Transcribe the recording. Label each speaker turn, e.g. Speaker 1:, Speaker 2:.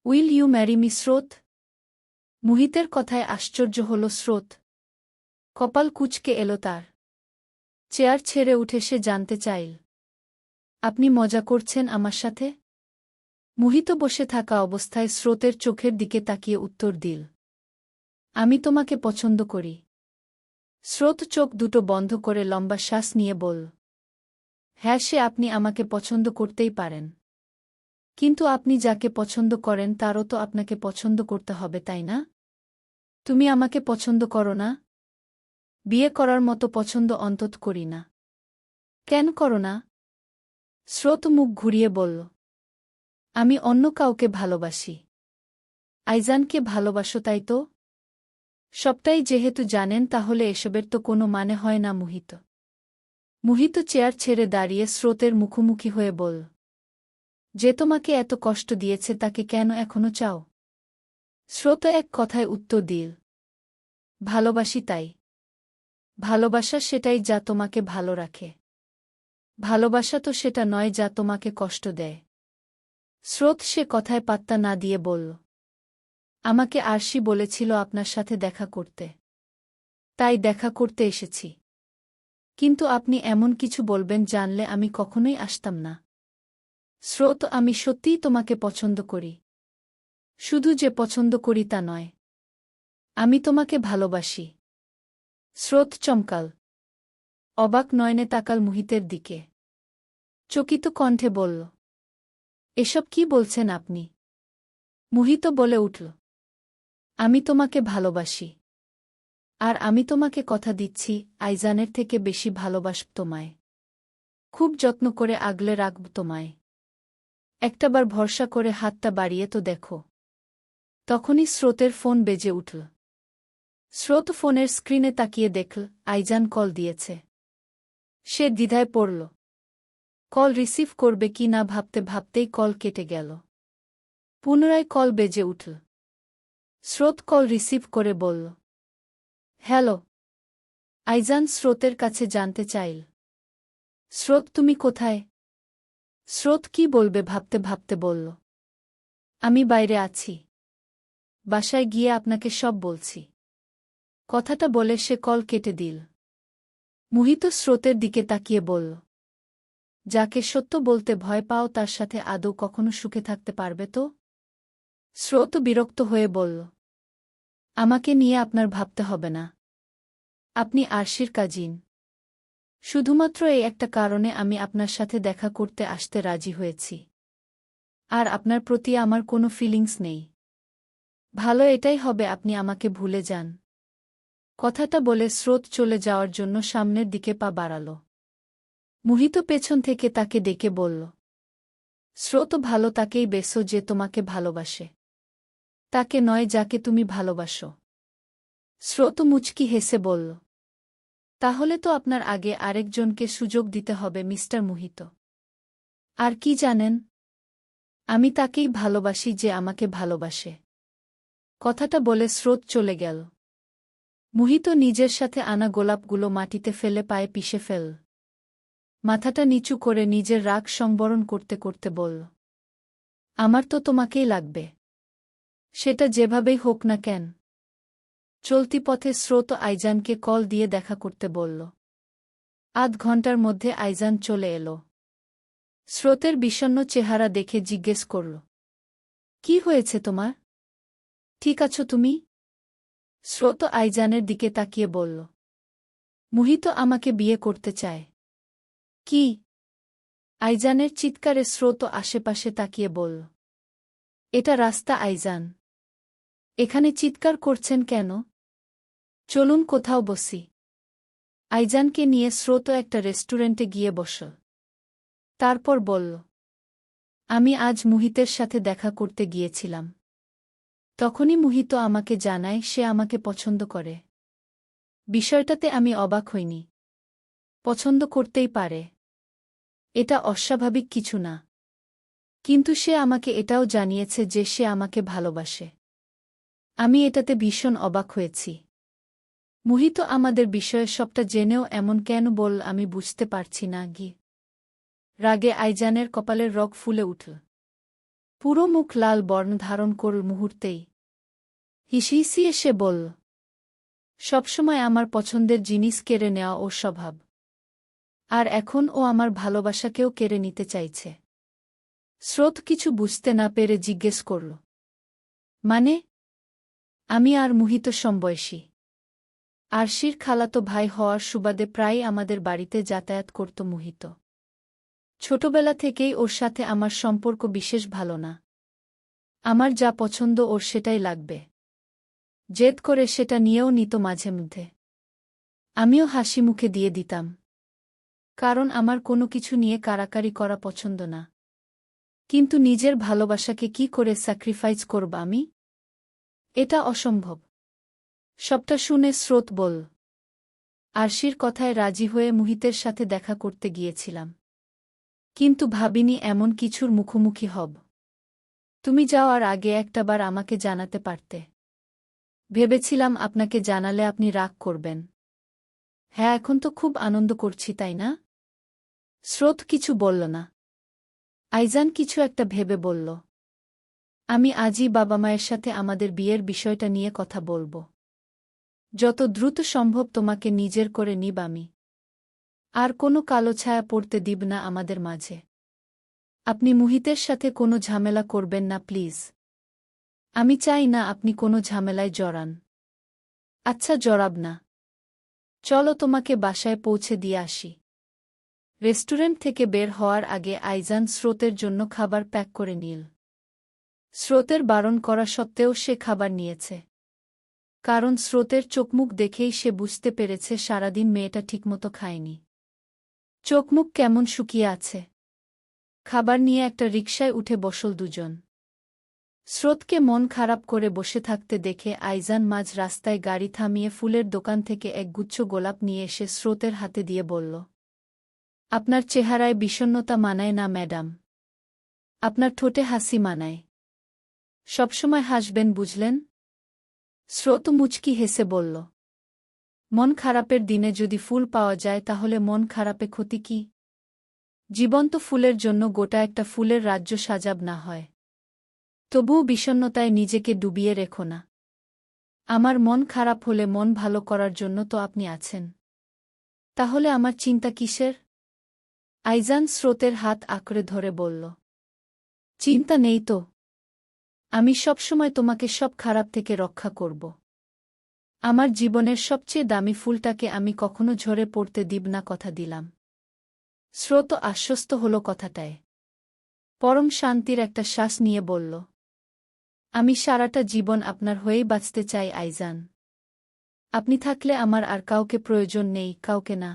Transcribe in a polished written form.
Speaker 1: Will you marry me স্রোত? মুহিতের কথায় আশ্চর্য হল স্রোত। কপাল কুঁচকে এল তার। চেয়ার ছেড়ে উঠে সে জানতে চাইল, আপনি মজা করছেন আমার সাথে? মুহিত বসে থাকা অবস্থায় স্রোতের চোখের দিকে তাকিয়ে উত্তর দিল, আমি তোমাকে পছন্দ করি। স্রোত চোখ দুটো বন্ধ করে লম্বা শ্বাস নিয়ে বলল, হ্যাঁ, সে আপনি আমাকে পছন্দ করতেই পারেন, কিন্তু আপনি যাকে পছন্দ করেন তারও তো আপনাকে পছন্দ করতে হবে, তাই না? তুমি আমাকে পছন্দ করো না? বিয়ে করার মতো পছন্দ অন্তত করি না। কেন করো না? স্রোত মুখ ঘুরিয়ে বলল, আমি অন্য কাউকে ভালোবাসি। আইজানকে ভালোবাসো, তাই তো? সবটাই যেহেতু জানেন তাহলে এসবের তো কোনো মানে হয় না। মুহিত চেয়ার ছেড়ে দাঁড়িয়ে স্রোতের মুখোমুখি হয়ে বলল, যে তোমাকে এত কষ্ট দিয়েছে তাকে কেন এখনো চাও? স্রোত এক কথায় উত্তর দিল, ভালোবাসি তাই। ভালোবাসা সেটাই যা তোমাকে ভালো রাখে। ভালোবাসা তো সেটা নয় যা তোমাকে কষ্ট দেয়। স্রোত সে কথায় পাত্তা না দিয়ে বলল, আমাকে আরশি বলেছিল আপনার সাথে দেখা করতে, তাই দেখা করতে এসেছি। কিন্তু আপনি এমন কিছু বলবেন জানলে আমি কখনোই আসতাম না। স্রোত, আমি সত্যিই তোমাকে পছন্দ করি। শুধু যে পছন্দ করি তা নয়, আমি তোমাকে ভালোবাসি। স্রোত চমকাল। অবাক নয়নে তাকাল মুহিতের দিকে। চকিত কণ্ঠে বলল, এসব কি বলছেন আপনি? মুহিত বলে উঠল, আমি তোমাকে ভালোবাসি। আর আমি তোমাকে কথা দিচ্ছি, আইজানের থেকে বেশি ভালোবাসব তোমায়। খুব যত্ন করে আগলে রাখব তোমায়। একটাবার ভরসা করে হাতটা বাড়িয়ে তো দেখো। তখনই স্রোতের ফোন বেজে উঠল। স্রোত ফোনের স্ক্রিনে তাকিয়ে দেখল আইজান কল দিয়েছে। সে দ্বিধায় পড়ল। কল রিসিভ করবে কি না ভাবতে ভাবতেই কল কেটে গেল। পুনরায় কল বেজে উঠল। স্রোত কল রিসিভ করে বলল, হ্যালো। আইজান স্রোতের কাছে জানতে চাইল, স্রোত তুমি কোথায়? স্রোত কি বলবে ভাবতে ভাবতে বলল, আমি বাইরে আছি। বাসায় গিয়ে আপনাকে সব বলছি। কথাটা বলে সে কল কেটে দিল। মুহিত স্রোতের দিকে তাকিয়ে বলল, যাকে সত্য বলতে ভয় পাও তার সাথে আদৌ কখনো সুখে থাকতে পারবে তো? স্রোত বিরক্ত হয়ে বলল, আমাকে নিয়ে আপনার ভাবতে হবে না। আপনি আরশির কাজিন। শুধুমাত্র এই একটা কারণে আমি আপনার সাথে দেখা করতে আসতে রাজি হয়েছি। আর আপনার প্রতি আমার কোনো ফিলিংস নেই। ভালো এটাই হবে আপনি আমাকে ভুলে যান। কথাটা বলে স্রোত চলে যাওয়ার জন্য সামনের দিকে পা বাড়াল। মুহিত পেছন থেকে তাকে ডেকে বলল, স্রোত ভালো তাকেই বেসো যে তোমাকে ভালোবাসে, তাকে নয় যাকে তুমি ভালোবাসো। স্রোত মুচকি হেসে বলল, তাহলে তো আপনার আগে আরেকজনকে সুযোগ দিতে হবে মিস্টার মুহিত। আর কি জানেন? আমি তাকেই ভালোবাসি যে আমাকে ভালোবাসে। কথাটা বলে স্রোত চলে গেল। মুহিত নিজের সাথে আনা গোলাপগুলো মাটিতে ফেলে পায়ে পিষে ফেল। মাথাটা নিচু করে নিজের রাগ সংবরণ করতে করতে বলল, আমার তো তোমাকেই লাগবে, সেটা যেভাবেই হোক না কেন। চলতি পথে স্রোত আইজানকে কল দিয়ে দেখা করতে বলল। আধ ঘন্টার মধ্যে আইজান চলে এলো। স্রোতের বিষণ্ণ চেহারা দেখে জিজ্ঞেস করল, কি হয়েছে তোমার? ঠিক আছো তুমি? স্রোত আইজানের দিকে তাকিয়ে বলল, মুহিত আমাকে বিয়ে করতে চায়। কি? আইজানের চিৎকারে স্রোত আশেপাশে তাকিয়ে বলল, এটা রাস্তা আইজান। এখানে চিৎকার করছেন কেন? চলুন কোথাও বসি। আইজানকে নিয়ে স্রোত একটা রেস্টুরেন্টে গিয়ে বসল। তারপর বলল, আমি আজ মুহিতের সাথে দেখা করতে গিয়েছিলাম। তখনই মুহিত আমাকে জানায় সে আমাকে পছন্দ করে। বিষয়টাতে আমি অবাক হইনি। পছন্দ করতেই পারে, এটা অস্বাভাবিক কিছু না। কিন্তু সে আমাকে এটাও জানিয়েছে যে সে আমাকে ভালোবাসে। আমি এটাতে ভীষণ অবাক হয়েছি। মুহিত আমাদের বিষয়ে সবটা জেনেও এমন কেন বল আমি বুঝতে পারছি না। রাগে আইজানের কপালের রগ ফুলে উঠল। পুরো মুখ লাল বর্ণ ধারণ করল মুহূর্তেই। হিসিয়ে সে বলল, সবসময় আমার পছন্দের জিনিস কেড়ে নেওয়া ওর স্বভাব। আর এখন ও আমার ভালোবাসাকেও কেড়ে নিতে চাইছে। স্রোত কিছু বুঝতে না পেরে জিজ্ঞেস করল, মানে? আমি আর মুহিত সমবয়সী। আরশির খালাতো ভাই হওয়ার সুবাদে প্রায় আমাদের বাড়িতে যাতায়াত করত মুহিত। ছোটবেলা থেকেই ওর সাথে আমার সম্পর্ক বিশেষ ভালো না। আমার যা পছন্দ ওর সেটাই লাগবে। জেদ করে সেটা নিয়েও নিত মাঝে মধ্যে। আমিও হাসি মুখে দিয়ে দিতাম, কারণ আমার কোনো কিছু নিয়ে কাড়াকাড়ি করা পছন্দ না। কিন্তু নিজের ভালোবাসাকে কি করে স্যাক্রিফাইস করব আমি? এটা অসম্ভব। সবটা শুনে স্রোত বলল, আরশির কথায় রাজি হয়ে মুহিতের সাথে দেখা করতে গিয়েছিলাম। কিন্তু ভাবিনি এমন কিছুর মুখোমুখি হব। তুমি যাওয়ার আগে একটাবার আমাকে জানাতে পারতে। ভেবেছিলাম আপনাকে জানালে আপনি রাগ করবেন। হ্যাঁ, এখন তো খুব আনন্দ করছি, তাই না? স্রোত কিছু বলল না। আইজান কিছু একটা ভেবে বলল, আমি আজই বাবা মায়ের সাথে আমাদের বিয়ের বিষয়টা নিয়ে কথা বলবো। যত দ্রুত সম্ভব তোমাকে নিজের করে নিব আমি। আর কোনো কালো ছায়া পড়তে দিব না আমাদের মাঝে। আপনি মুহিতের সাথে কোনো ঝামেলা করবেন না প্লিজ। আমি চাই না আপনি কোনো ঝামেলায় জড়ান। আচ্ছা, জড়াব না। চলো তোমাকে বাসায় পৌঁছে দিয়ে আসি। রেস্টুরেন্ট থেকে বের হওয়ার আগে আইজান স্রোতের জন্য খাবার প্যাক করে নিল। স্রোতের বারণ করা সত্ত্বেও সে খাবার নিয়েছে। কারণ স্রোতের চোখমুখ দেখেই সে বুঝতে পেরেছে সারাদিন মেয়েটা ঠিকমতো খায়নি। চোখমুখ কেমন শুকিয়ে আছে। খাবার নিয়ে একটা রিকশায় উঠে বসল দুজন। স্রোতকে মন খারাপ করে বসে থাকতে দেখে আইজান মাঝ রাস্তায় গাড়ি থামিয়ে ফুলের দোকান থেকে একগুচ্ছ গোলাপ নিয়ে এসে স্রোতের হাতে দিয়ে বলল, আপনার চেহারায় বিষণ্ণতা মানায় না ম্যাডাম। আপনার ঠোঁটে হাসি মানায়। সবসময় হাসবেন, বুঝলেন? স্রোত মুচকি হেসে বলল, মন খারাপের দিনে যদি ফুল পাওয়া যায় তাহলে মন খারাপে ক্ষতি কি? জীবন্ত ফুলের জন্য গোটা একটা ফুলের রাজ্য সাজাব না হয়। তবুও বিষণ্ণতায় নিজেকে ডুবিয়ে রেখো না। আমার মন খারাপ হলে মন ভালো করার জন্য তো আপনি আছেন। তাহলে আমার চিন্তা কিসের? আইজান স্রোতের হাত আঁকড়ে ধরে বলল, চিন্তা নেই তো। আমি সবসময় তোমাকে সব খারাপ থেকে রক্ষা করব। আমার জীবনের সবচেয়ে দামি ফুলটাকে আমি কখনো ঝরে পড়তে দিব না, কথা দিলাম। স্রোত আশ্বস্ত হল কথাটায়। পরম শান্তির একটা শ্বাস নিয়ে বলল, আমি সারাটা জীবন আপনার হয়েই বাঁচতে চাই আইজান। আপনি থাকলে আমার আর কাউকে প্রয়োজন নেই, কাউকে না।